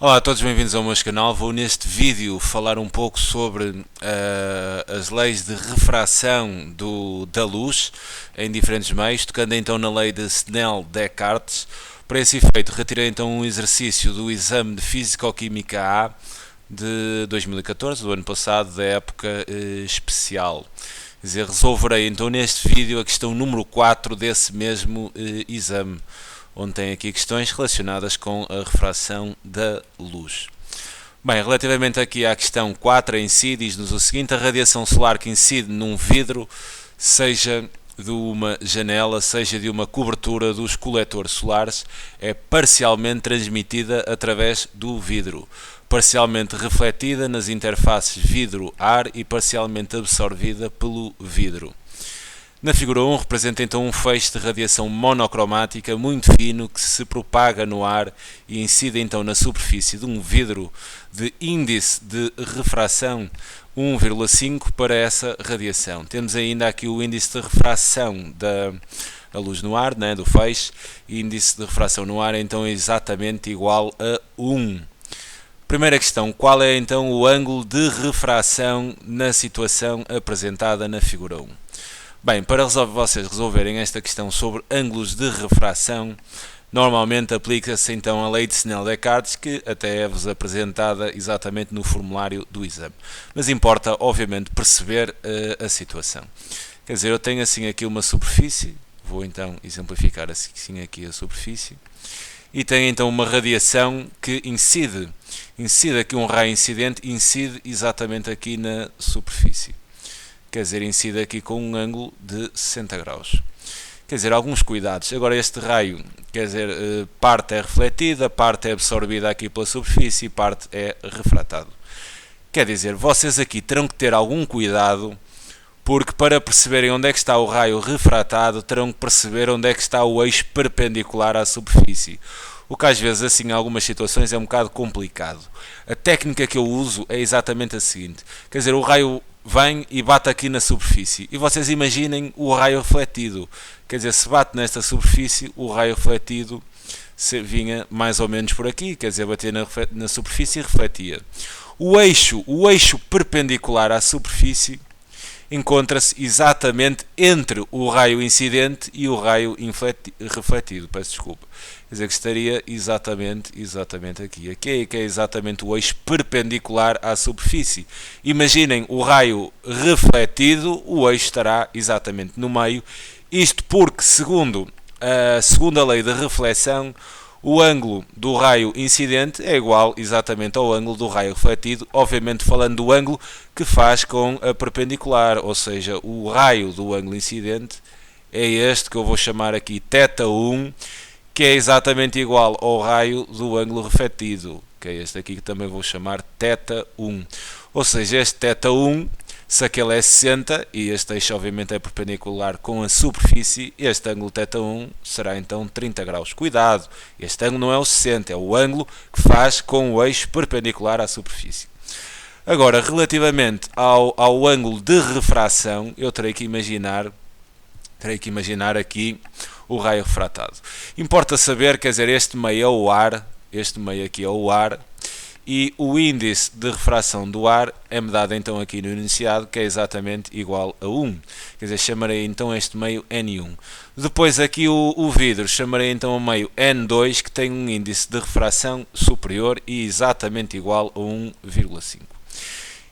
Olá a todos, bem-vindos ao meu canal. Vou neste vídeo falar um pouco sobre as leis de refração da luz em diferentes meios, tocando então na lei de Snell-Descartes. Para esse efeito, retirei então um exercício do exame de Físico-Química A de 2014, do ano passado, da época especial. Quer dizer, resolverei então neste vídeo a questão número 4 desse mesmo exame, onde tem aqui questões relacionadas com a refração da luz. Bem, relativamente aqui à questão 4 em si, diz-nos o seguinte: a radiação solar que incide num vidro, seja de uma janela, seja de uma cobertura dos coletores solares, é parcialmente transmitida através do vidro, parcialmente refletida nas interfaces vidro-ar e parcialmente absorvida pelo vidro. Na figura 1 representa então um feixe de radiação monocromática muito fino que se propaga no ar e incide então na superfície de um vidro de índice de refração 1,5 para essa radiação. Temos ainda aqui o índice de refração da luz no ar, né, do feixe, e índice de refração no ar então é exatamente igual a 1. Primeira questão: qual é então o ângulo de refração na situação apresentada na figura 1? Bem, para vocês resolverem esta questão sobre ângulos de refração, normalmente aplica-se então a lei de Snell-Descartes, que até é-vos apresentada exatamente no formulário do exame. Mas importa, obviamente, perceber a situação. Quer dizer, eu tenho assim aqui uma superfície, vou então exemplificar assim aqui a superfície, e tenho então uma radiação que incide aqui um raio incidente, incide exatamente aqui na superfície. Quer dizer, incide aqui com um ângulo de 60 graus. Quer dizer, alguns cuidados. Agora este raio, quer dizer, parte é refletida, parte é absorvida aqui pela superfície e parte é refratado. Quer dizer, vocês aqui terão que ter algum cuidado, porque para perceberem onde é que está o raio refratado, terão que perceber onde é que está o eixo perpendicular à superfície. O que às vezes, assim, em algumas situações é um bocado complicado. A técnica que eu uso é exatamente a seguinte. Quer dizer, o raio vem e bate aqui na superfície. E vocês imaginem o raio refletido. Quer dizer, se bate nesta superfície, o raio refletido vinha mais ou menos por aqui. Quer dizer, batia na superfície e refletia. O eixo perpendicular à superfície encontra-se exatamente entre o raio incidente e o raio refletido. Peço desculpa. Quer dizer que estaria exatamente aqui. Aqui é que é exatamente o eixo perpendicular à superfície. Imaginem o raio refletido, o eixo estará exatamente no meio. Isto porque, segundo a segunda lei da reflexão, o ângulo do raio incidente é igual exatamente ao ângulo do raio refletido, obviamente falando do ângulo que faz com a perpendicular, ou seja, o raio do ângulo incidente é este que eu vou chamar aqui θ1, que é exatamente igual ao raio do ângulo refletido, que é este aqui que também vou chamar θ1. Ou seja, este θ1, se aquele é 60 e este eixo obviamente é perpendicular com a superfície, este ângulo θ1 será então 30 graus. Cuidado, este ângulo não é o 60, é o ângulo que faz com o eixo perpendicular à superfície. Agora, relativamente ao ângulo de refração, eu terei que imaginar aqui o raio refratado. Importa saber, quer dizer, este meio é o ar, este meio aqui é o ar, e o índice de refração do ar é-me dado então aqui no enunciado, que é exatamente igual a 1. Quer dizer, chamarei então este meio N1. Depois aqui o vidro, chamarei então o meio N2, que tem um índice de refração superior e exatamente igual a 1,5.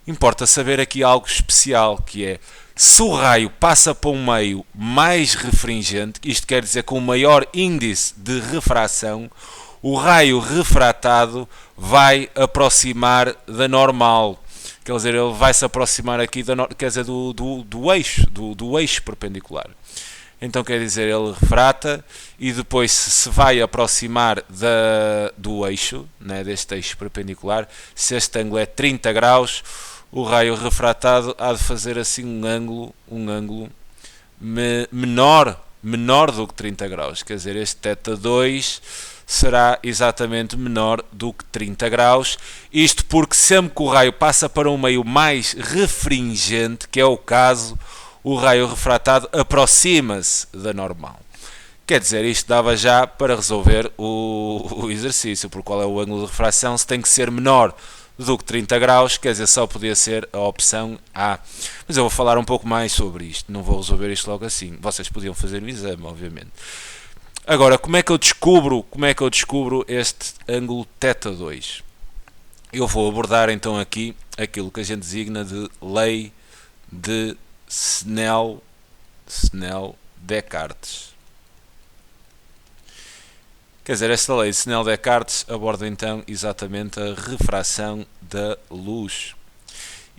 Importa saber aqui algo especial, que é: se o raio passa para um meio mais refringente, isto quer dizer com maior índice de refração, o raio refratado vai aproximar da normal. Quer dizer, ele vai se aproximar aqui do eixo perpendicular. Então quer dizer, ele refrata e depois se vai aproximar do eixo, né, deste eixo perpendicular. Se este ângulo é 30 graus, o raio refratado há de fazer assim um ângulo menor do que 30 graus. Quer dizer, este θ2 será exatamente menor do que 30 graus. Isto porque sempre que o raio passa para um meio mais refringente, que é o caso, o raio refratado aproxima-se da normal. Quer dizer, isto dava já para resolver o exercício, porque qual é o ângulo de refração, se tem que ser menor do que 30 graus, quer dizer, só podia ser a opção A. Mas eu vou falar um pouco mais sobre isto, não vou resolver isto logo assim. Vocês podiam fazer o exame, obviamente. Agora, como é que eu descubro este ângulo θ2? Eu vou abordar então aqui aquilo que a gente designa de lei de Snell-Descartes. Quer dizer, esta lei de Snell-Descartes aborda então exatamente a refração da luz.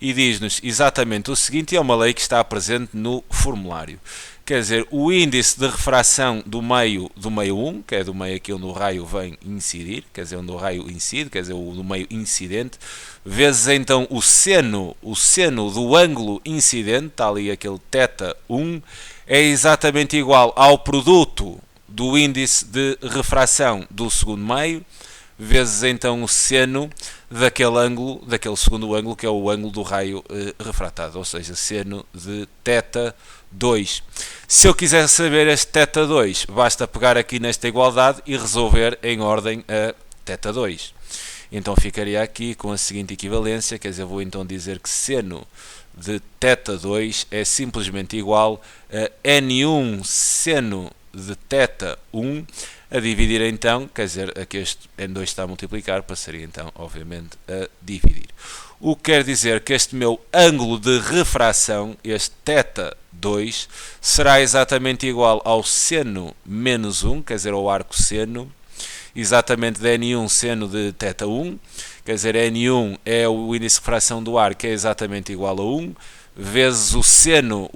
E diz-nos exatamente o seguinte, e é uma lei que está presente no formulário. Quer dizer, o índice de refração do meio 1, que é do meio aqui onde o raio vem incidir, quer dizer, onde o raio incide, quer dizer, o do meio incidente, vezes então o seno do ângulo incidente, está ali aquele θ1, é exatamente igual ao produto do índice de refração do segundo meio, vezes então o seno daquele segundo ângulo, que é o ângulo do raio refratado, ou seja, seno de θ2. Se eu quiser saber este θ2, basta pegar aqui nesta igualdade e resolver em ordem a θ2. Então ficaria aqui com a seguinte equivalência, quer dizer, vou então dizer que seno de θ2 é simplesmente igual a n1 seno de θ1 a dividir então, quer dizer, aqui este n2 está a multiplicar, passaria então, obviamente, a dividir. O que quer dizer que este meu ângulo de refração, este θ2, será exatamente igual ao seno menos 1, quer dizer, ao arco seno, exatamente de n1 seno de θ1, quer dizer, n1 é o índice de refração do ar, que é exatamente igual a 1, vezes o seno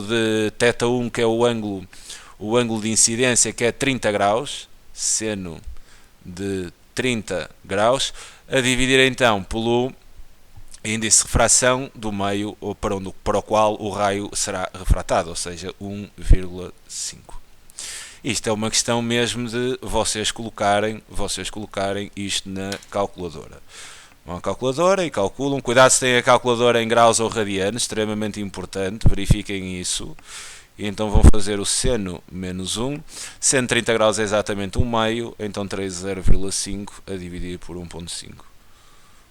de θ1, que é o ângulo de incidência, que é 30 graus, seno de 30 graus, a dividir então pelo índice de refração do meio para o qual o raio será refratado, ou seja, 1,5. Isto é uma questão mesmo de vocês colocarem isto na calculadora. Vão à calculadora e calculam. Cuidado se têm a calculadora em graus ou radianos, extremamente importante, verifiquem isso. E então vão fazer o seno menos 1, seno 30 graus é exatamente 1 meio, então 0,5 a dividir por 1,5.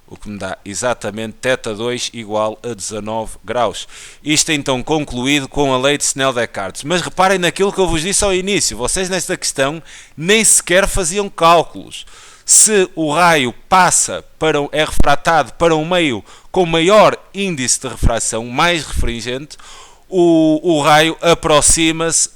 O que me dá exatamente θ2 igual a 19 graus. Isto é então concluído com a lei de Snell-Descartes. Mas reparem naquilo que eu vos disse ao início, vocês nesta questão nem sequer faziam cálculos. Se o raio é refratado para um meio com maior índice de refração, mais refringente, o raio aproxima-se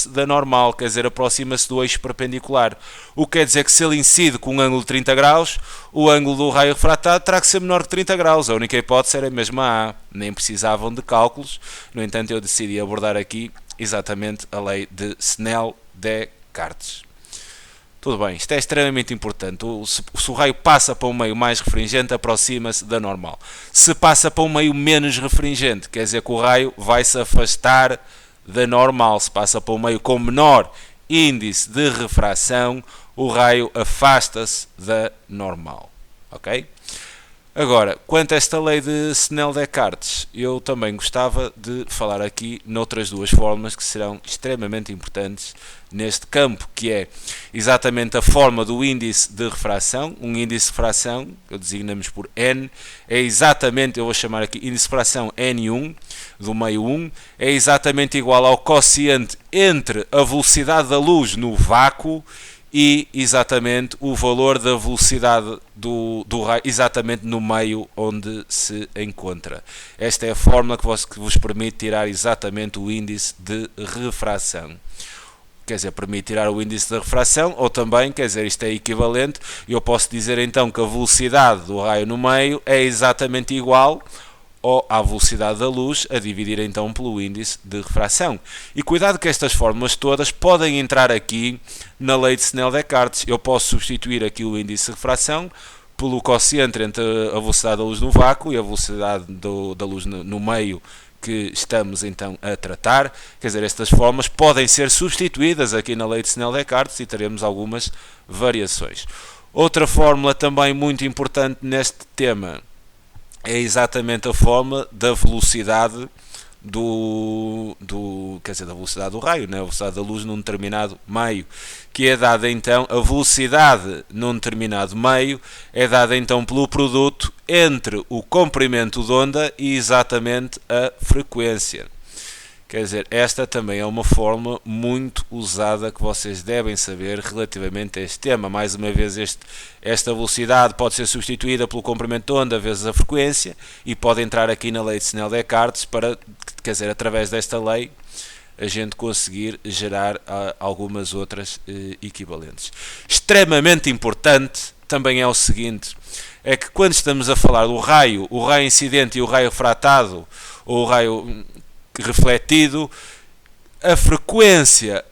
da normal, quer dizer, aproxima-se do eixo perpendicular. O que quer dizer que se ele incide com um ângulo de 30 graus, o ângulo do raio refratado terá que ser menor que 30 graus. A única hipótese era a mesma A, nem precisavam de cálculos. No entanto, eu decidi abordar aqui exatamente a lei de Snell-Descartes. Tudo bem, isto é extremamente importante. Se o raio passa para um meio mais refringente, aproxima-se da normal. Se passa para um meio menos refringente, quer dizer que o raio vai se afastar da normal. Se passa para um meio com menor índice de refração, o raio afasta-se da normal. Ok? Agora, quanto a esta lei de Snell-Descartes, eu também gostava de falar aqui noutras duas fórmulas que serão extremamente importantes neste campo, que é exatamente a forma do índice de refração. Um índice de refração, que designamos por N, é exatamente, eu vou chamar aqui índice de refração N1, do meio 1, é exatamente igual ao quociente entre a velocidade da luz no vácuo e exatamente o valor da velocidade do raio exatamente no meio onde se encontra. Esta é a fórmula que vos permite tirar exatamente o índice de refração. Quer dizer, permite tirar o índice de refração, ou também, quer dizer, isto é equivalente, eu posso dizer então que a velocidade do raio no meio é exatamente igual ou à velocidade da luz, a dividir então pelo índice de refração. E cuidado que estas fórmulas todas podem entrar aqui na lei de Snell-Descartes. Eu posso substituir aqui o índice de refração pelo quociente entre a velocidade da luz no vácuo e a velocidade da luz no meio que estamos então a tratar. Quer dizer, estas fórmulas podem ser substituídas aqui na lei de Snell-Descartes e teremos algumas variações. Outra fórmula também muito importante neste tema é exatamente a fórmula da velocidade quer dizer, da velocidade do raio, né? A velocidade da luz num determinado meio, que é dada então, a velocidade num determinado meio é dada então pelo produto entre o comprimento de onda e exatamente a frequência. Quer dizer, esta também é uma fórmula muito usada que vocês devem saber relativamente a este tema. Mais uma vez, esta velocidade pode ser substituída pelo comprimento de onda vezes a frequência e pode entrar aqui na lei de Snell-Descartes para, quer dizer, através desta lei, a gente conseguir gerar algumas outras equivalentes. Extremamente importante também é o seguinte, é que quando estamos a falar do raio, o raio incidente e o raio refratado, ou o raio refletido, a frequência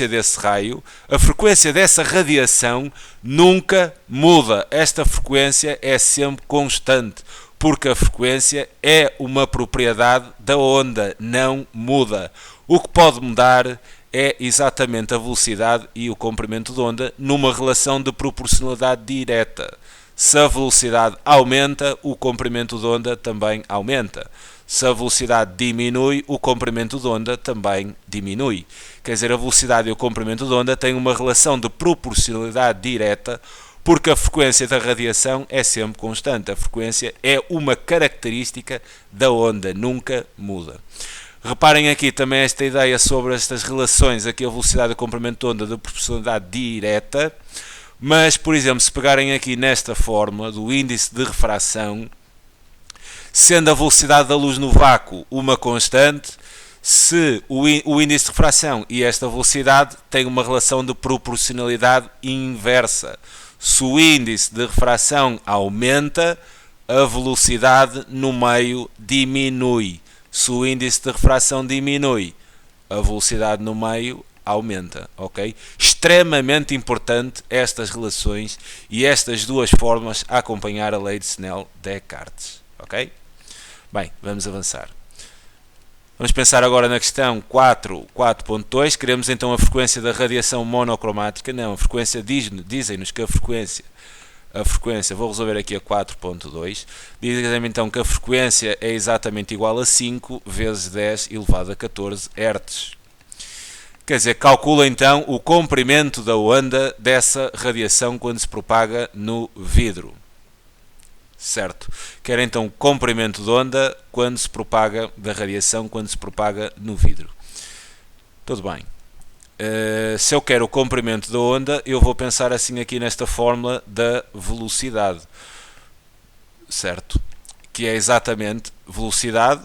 desse raio, a frequência dessa radiação nunca muda. Esta frequência é sempre constante, porque a frequência é uma propriedade da onda, não muda. O que pode mudar é exatamente a velocidade e o comprimento de onda numa relação de proporcionalidade direta. Se a velocidade aumenta, o comprimento de onda também aumenta. Se a velocidade diminui, o comprimento de onda também diminui. Quer dizer, a velocidade e o comprimento de onda têm uma relação de proporcionalidade direta, porque a frequência da radiação é sempre constante. A frequência é uma característica da onda, nunca muda. Reparem aqui também esta ideia sobre estas relações, aqui a velocidade e o comprimento de onda de proporcionalidade direta, mas, por exemplo, se pegarem aqui nesta fórmula do índice de refração, sendo a velocidade da luz no vácuo uma constante, se o índice de refração e esta velocidade têm uma relação de proporcionalidade inversa. Se o índice de refração aumenta, a velocidade no meio diminui. Se o índice de refração diminui, a velocidade no meio aumenta, ok? Extremamente importante estas relações e estas duas formas a acompanhar a lei de Snell-Descartes, ok? Bem, vamos avançar. Vamos pensar agora na questão 4.2. Queremos então a frequência da radiação monocromática. Não, a frequência dizem-nos que a frequência, vou resolver aqui a 4.2, dizem então que a frequência é exatamente igual a 5 vezes 10 elevado a 14 Hz. Quer dizer, calcula então o comprimento da onda dessa radiação quando se propaga no vidro. Certo? Quer então o comprimento de onda quando se propaga, da radiação quando se propaga no vidro. Tudo bem. Se eu quero o comprimento da onda, eu vou pensar assim aqui nesta fórmula da velocidade. Certo? Que é exatamente velocidade.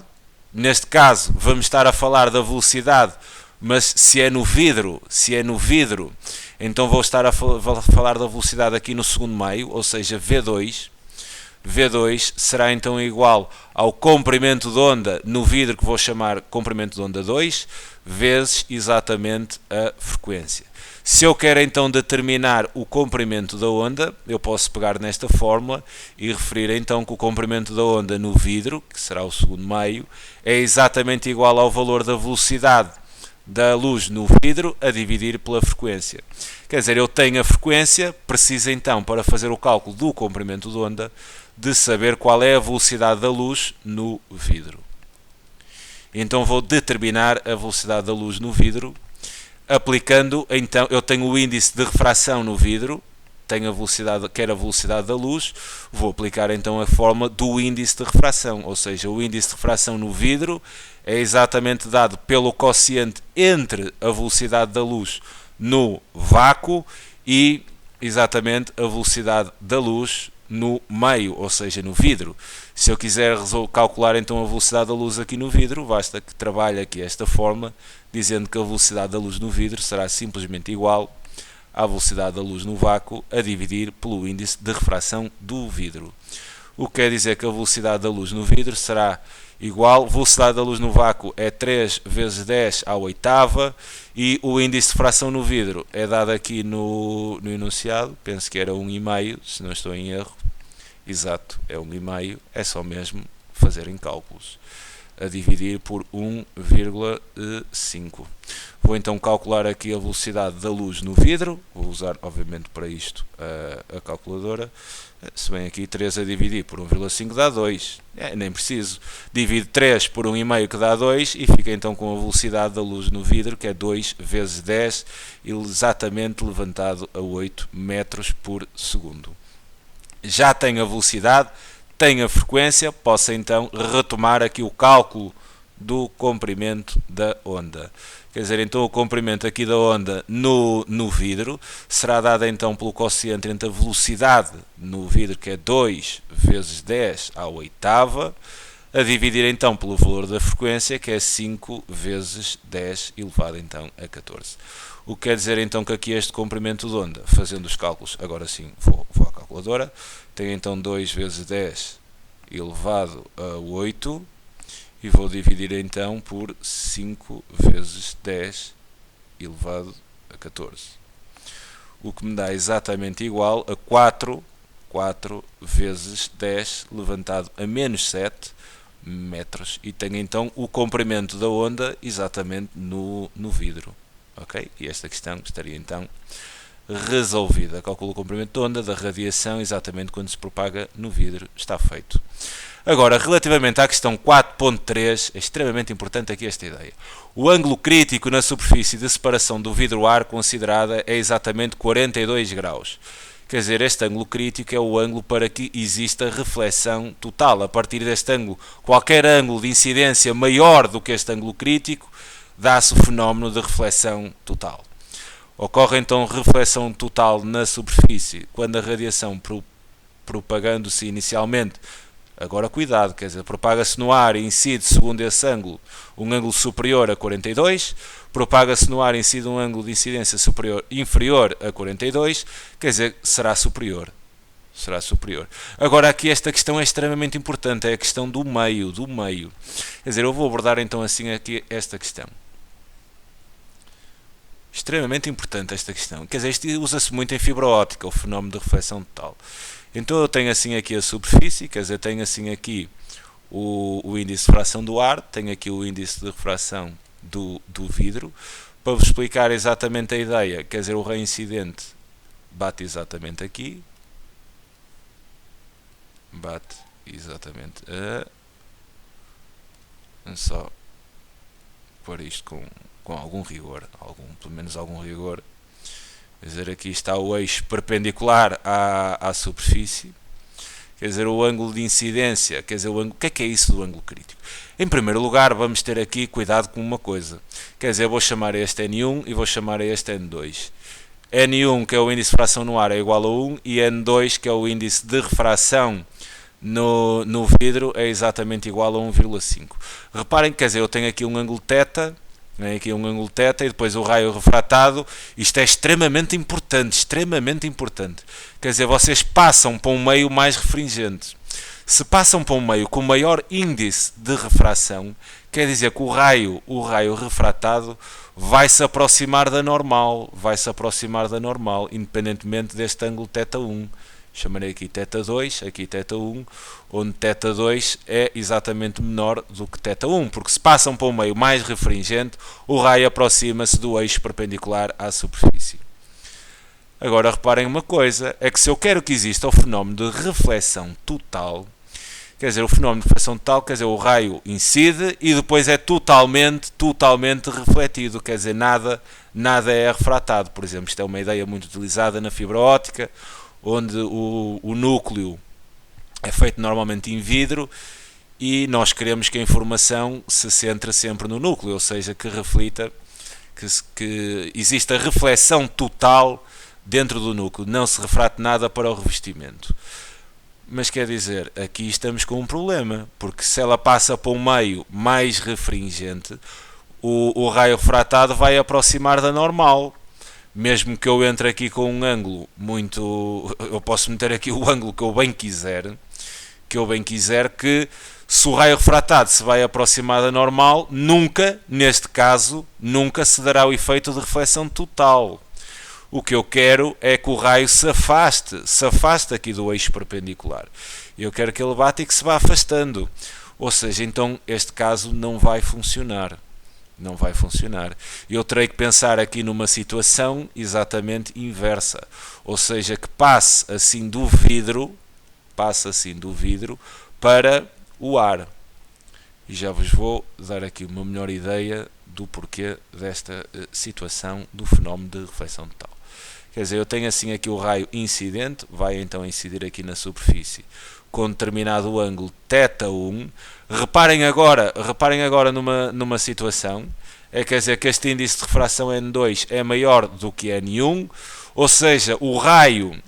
Neste caso, vamos estar a falar da velocidade, mas se é no vidro, então vou estar a falar da velocidade aqui no segundo meio, ou seja, V2. V2 será então igual ao comprimento de onda no vidro, que vou chamar comprimento de onda 2, vezes exatamente a frequência. Se eu quero então determinar o comprimento da onda, eu posso pegar nesta fórmula e referir então que o comprimento da onda no vidro, que será o segundo meio, é exatamente igual ao valor da velocidade da luz no vidro a dividir pela frequência. Quer dizer, eu tenho a frequência, preciso então, para fazer o cálculo do comprimento de onda, de saber qual é a velocidade da luz no vidro. Então vou determinar a velocidade da luz no vidro, aplicando, então, eu tenho o índice de refração no vidro, tenho a velocidade, quero a velocidade da luz, vou aplicar então a fórmula do índice de refração, ou seja, o índice de refração no vidro é exatamente dado pelo quociente entre a velocidade da luz no vácuo e exatamente a velocidade da luz no meio, ou seja, no vidro. Se eu quiser calcular então a velocidade da luz aqui no vidro, basta que trabalhe aqui esta fórmula, dizendo que a velocidade da luz no vidro será simplesmente igual à velocidade da luz no vácuo a dividir pelo índice de refração do vidro. O que quer dizer que a velocidade da luz no vidro será igual, velocidade da luz no vácuo é 3 vezes 10 à oitava e o índice de refração no vidro é dado aqui no enunciado, penso que era 1,5, se não estou em erro. Exato, é 1,5, é só mesmo fazerem cálculos. a dividir por 1,5. Vou então calcular aqui a velocidade da luz no vidro, vou usar obviamente para isto a calculadora. Se bem aqui 3 a dividir por 1,5 dá 2, nem preciso. Divido 3 por 1,5 que dá 2 e fica então com a velocidade da luz no vidro, que é 2 vezes 10, exatamente levantado a 8 metros por segundo. Já tenho a velocidade, tenho a frequência, posso então retomar aqui o cálculo do comprimento da onda. Quer dizer, então o comprimento aqui da onda no vidro será dado então pelo quociente entre a velocidade no vidro, que é 2 vezes 10 à oitava, a dividir então pelo valor da frequência, que é 5 vezes 10 elevado então a 14. O que quer dizer então que aqui este comprimento de onda, fazendo os cálculos, agora sim vou à calculadora, tenho então 2 vezes 10 elevado a 8, e vou dividir então por 5 vezes 10 elevado a 14. O que me dá exatamente igual a 4 vezes 10 levantado a menos 7 metros. E tenho então o comprimento da onda exatamente no vidro. Ok? E esta questão estaria então resolvida. Calculo o comprimento da onda da radiação exatamente quando se propaga no vidro. Está feito. Agora, relativamente à questão 4.3, é extremamente importante aqui esta ideia. O ângulo crítico na superfície de separação do vidro-ar considerada é exatamente 42 graus. Quer dizer, este ângulo crítico é o ângulo para que exista reflexão total. A partir deste ângulo, qualquer ângulo de incidência maior do que este ângulo crítico, dá-se o fenómeno de reflexão total. Ocorre então reflexão total na superfície quando a radiação, propagando-se inicialmente, agora cuidado, quer dizer, propaga-se no ar e incide segundo esse ângulo um ângulo superior a 42, propaga-se no ar e incide um ângulo de incidência inferior a 42, quer dizer, será superior. Agora aqui esta questão é extremamente importante, é a questão do meio. Quer dizer, eu vou abordar então assim aqui esta questão. Extremamente importante esta questão. Quer dizer, isto usa-se muito em fibra óptica, o fenómeno de reflexão total. Então eu tenho assim aqui a superfície, quer dizer, tenho assim aqui o índice de refração do ar, tenho aqui o índice de refração do vidro. Para vos explicar exatamente a ideia, quer dizer, o raio incidente bate exatamente aqui. Bate exatamente só pôr isto com algum rigor, pelo menos algum rigor. Quer dizer, aqui está o eixo perpendicular à superfície. Quer dizer, o ângulo de incidência, quer dizer, o que é isso do ângulo crítico? Em primeiro lugar, vamos ter aqui cuidado com uma coisa. Quer dizer, eu vou chamar a este N1 e vou chamar a este N2. N1, que é o índice de refração no ar, é igual a 1, e N2, que é o índice de refração no vidro, é exatamente igual a 1,5. Reparem, quer dizer, eu tenho aqui um ângulo θ, e depois o raio refratado. Isto é extremamente importante. Quer dizer, vocês passam para um meio mais refringente. Se passam para um meio com maior índice de refração, quer dizer que o raio refratado vai se aproximar da normal, independentemente deste ângulo θ1. Chamarei aqui θ2, aqui θ1, onde θ2 é exatamente menor do que θ1, porque se passam para um meio mais refringente, o raio aproxima-se do eixo perpendicular à superfície. Agora reparem uma coisa, é que se eu quero que exista o fenómeno de reflexão total, quer dizer, o fenómeno de reflexão total, quer dizer, o raio incide e depois é totalmente refletido, quer dizer, nada é refratado. Por exemplo, isto é uma ideia muito utilizada na fibra óptica, onde o núcleo é feito normalmente em vidro e nós queremos que a informação se centre sempre no núcleo, ou seja, que reflita, que exista reflexão total dentro do núcleo, não se refrate nada para o revestimento. Mas quer dizer, aqui estamos com um problema, porque se ela passa para um meio mais refringente, o raio refratado vai aproximar da normal. Mesmo que eu entre aqui com um ângulo muito... Eu posso meter aqui o ângulo que eu bem quiser, que se o raio refratado se vai aproximar da normal, neste caso, nunca se dará o efeito de reflexão total. O que eu quero é que o raio se afaste aqui do eixo perpendicular. Eu quero que ele bata e que se vá afastando. Ou seja, então este caso não vai funcionar. Não vai funcionar. Eu terei que pensar aqui numa situação exatamente inversa. Ou seja, que passe assim do vidro para o ar. E já vos vou dar aqui uma melhor ideia do porquê desta situação do fenómeno de reflexão total. Quer dizer, eu tenho assim aqui o raio incidente, vai então incidir aqui na superfície com determinado ângulo θ1. Reparem agora numa situação, quer dizer que este índice de refração N2 é maior do que N1, ou seja, o raio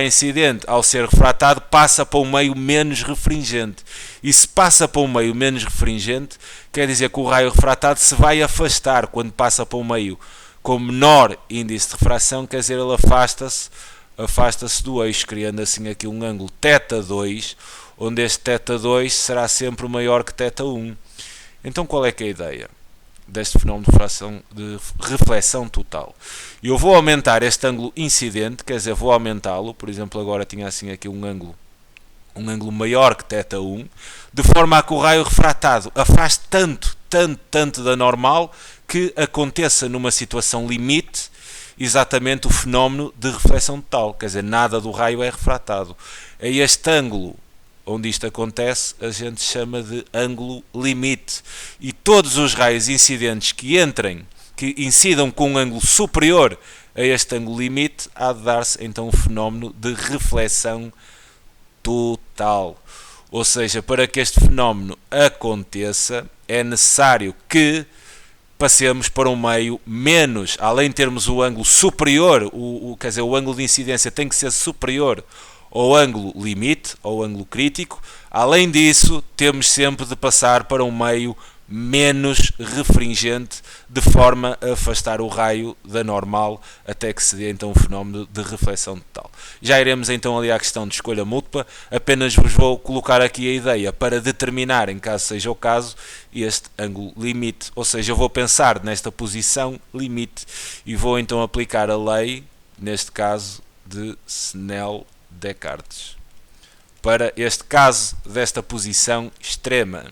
incidente, ao ser refratado, passa para um meio menos refringente. E se passa para um meio menos refringente, quer dizer que o raio refratado se vai afastar quando passa para um meio com menor índice de refração, quer dizer, ele afasta-se do eixo, criando assim aqui um ângulo θ2, onde este θ2 será sempre maior que θ1. Então qual é que é a ideia deste fenómeno de reflexão total? Eu vou aumentar este ângulo incidente, quer dizer, vou aumentá-lo, por exemplo, agora tinha assim aqui um ângulo maior que θ1, de forma a que o raio refratado afaste tanto da normal que aconteça numa situação limite exatamente o fenómeno de reflexão total, quer dizer, nada do raio é refratado. É este ângulo onde isto acontece, a gente chama de ângulo limite. E todos os raios incidentes que incidam com um ângulo superior a este ângulo limite, há de dar-se então o fenómeno de reflexão total. Ou seja, para que este fenómeno aconteça, é necessário que passemos para um meio menos, além de termos o ângulo superior, quer dizer, o ângulo de incidência tem que ser superior ao ângulo limite, ao ângulo crítico. Além disso, temos sempre de passar para um meio menos refringente, de forma a afastar o raio da normal, até que se dê então o fenómeno de reflexão total. Já iremos então ali à questão de escolha múltipla, apenas vos vou colocar aqui a ideia para determinar, em caso seja o caso, este ângulo limite, ou seja, eu vou pensar nesta posição limite e vou então aplicar a lei, neste caso, de Snell-Descartes, para este caso desta posição extrema.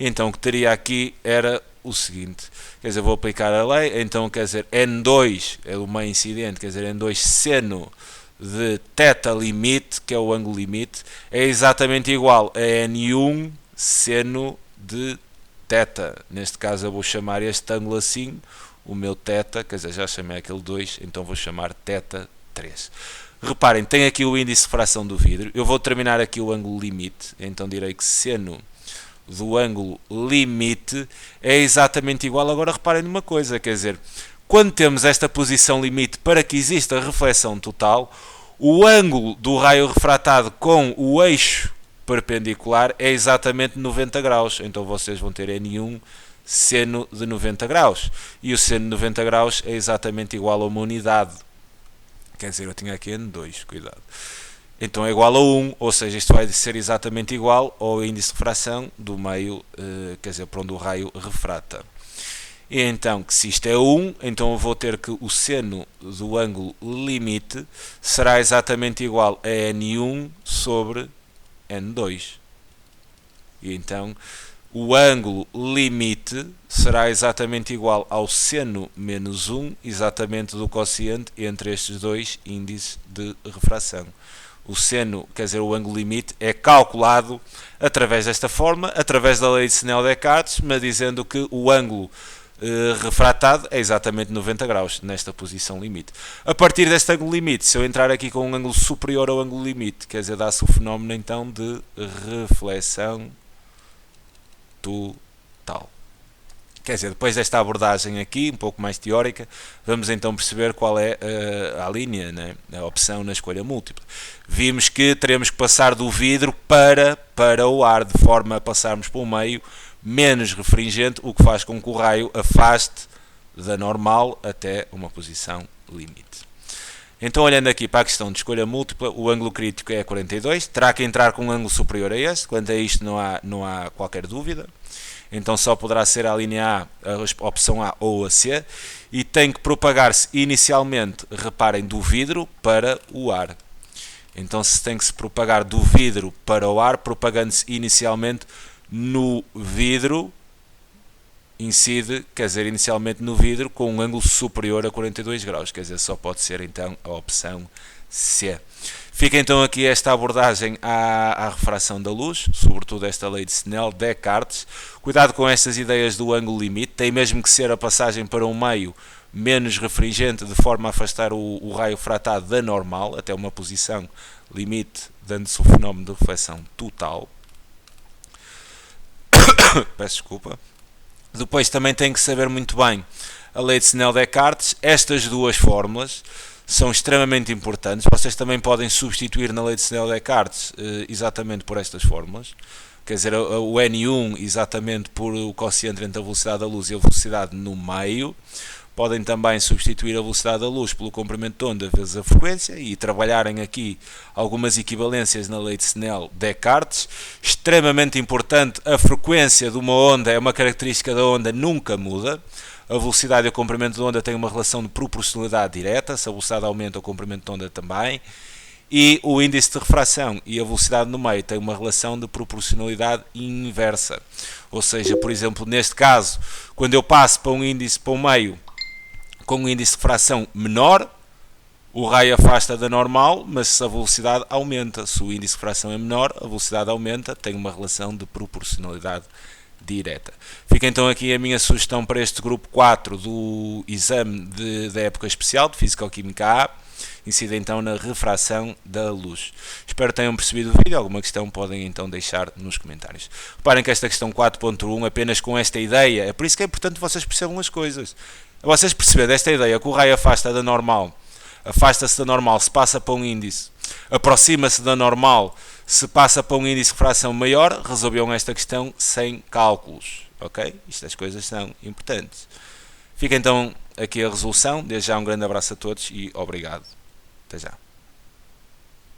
Então o que teria aqui era o seguinte, quer dizer, vou aplicar a lei, então quer dizer, N2 é o meio incidente, quer dizer, N2 seno de θ limite, que é o ângulo limite, é exatamente igual a N1 seno de θ. Neste caso eu vou chamar este ângulo assim, o meu θ, quer dizer, já chamei aquele 2, então vou chamar θ3. Reparem, tem aqui o índice de refração do vidro, eu vou terminar aqui o ângulo limite, então direi que seno do ângulo limite é exatamente igual. Agora reparem numa coisa, quer dizer, quando temos esta posição limite para que exista a reflexão total, o ângulo do raio refratado com o eixo perpendicular é exatamente 90 graus, então vocês vão ter N1 seno de 90 graus, e o seno de 90 graus é exatamente igual a uma unidade, quer dizer, eu tinha aqui N2, cuidado. Então é igual a 1, ou seja, isto vai ser exatamente igual ao índice de refração do meio, quer dizer, para onde o raio refrata. E então, se isto é 1, então eu vou ter que o seno do ângulo limite será exatamente igual a N1 sobre N2. E então, o ângulo limite será exatamente igual ao seno menos 1, exatamente do quociente entre estes dois índices de refração. O seno, quer dizer, o ângulo limite, é calculado através desta forma, através da lei de Snell-Descartes, mas dizendo que o ângulo refratado é exatamente 90 graus, nesta posição limite. A partir deste ângulo limite, se eu entrar aqui com um ângulo superior ao ângulo limite, quer dizer, dá-se o fenómeno então de reflexão total. Quer dizer, depois desta abordagem aqui, um pouco mais teórica, vamos então perceber qual é a linha, né? A opção na escolha múltipla. Vimos que teremos que passar do vidro para o ar, de forma a passarmos para um meio menos refringente, o que faz com que o raio afaste da normal até uma posição limite. Então, olhando aqui para a questão de escolha múltipla, o ângulo crítico é 42, terá que entrar com um ângulo superior a este, quanto a isto não há qualquer dúvida. Então só poderá ser a linha A, a opção A ou a C, e tem que propagar-se inicialmente, reparem, do vidro para o ar. Então se tem que se propagar do vidro para o ar, propagando-se inicialmente no vidro, incide, quer dizer, inicialmente no vidro, com um ângulo superior a 42 graus, quer dizer, só pode ser então a opção C. Fica então aqui esta abordagem à refração da luz, sobretudo esta lei de Snell, Descartes. Cuidado com estas ideias do ângulo limite, tem mesmo que ser a passagem para um meio menos refringente, de forma a afastar o raio fratado da normal, até uma posição limite, dando-se o fenómeno de reflexão total. Peço desculpa. Depois também tem que saber muito bem a lei de Snell-Descartes. Estas duas fórmulas são extremamente importantes. Vocês também podem substituir na lei de Snell-Descartes exatamente por estas fórmulas. Quer dizer, o N1 exatamente por o quociente entre a velocidade da luz e a velocidade no meio. Podem também substituir a velocidade da luz pelo comprimento de onda vezes a frequência e trabalharem aqui algumas equivalências na lei de Snell-Descartes. Extremamente importante, a frequência de uma onda é uma característica da onda, nunca muda. A velocidade e o comprimento de onda têm uma relação de proporcionalidade direta, se a velocidade aumenta, o comprimento de onda também. E o índice de refração e a velocidade no meio têm uma relação de proporcionalidade inversa. Ou seja, por exemplo, neste caso, quando eu passo para um meio com um índice de refração menor, o raio afasta da normal, mas se a velocidade aumenta, se o índice de refração é menor, a velocidade aumenta, tem uma relação de proporcionalidade direta. Fica então aqui a minha sugestão para este grupo 4 do exame da época especial de Físico-Química A, incide então na refração da luz. Espero que tenham percebido o vídeo. Alguma questão podem então deixar nos comentários. Reparem que esta questão 4.1, apenas com esta ideia, é por isso que é importante vocês percebam as coisas. Vocês perceberem esta ideia que o raio afasta da normal, afasta-se da normal, se passa para um índice, aproxima-se da normal, se passa para um índice de refração maior, resolviam esta questão sem cálculos. Ok? Estas coisas são importantes. Fica então aqui a resolução. Desde já um grande abraço a todos e obrigado. Até já.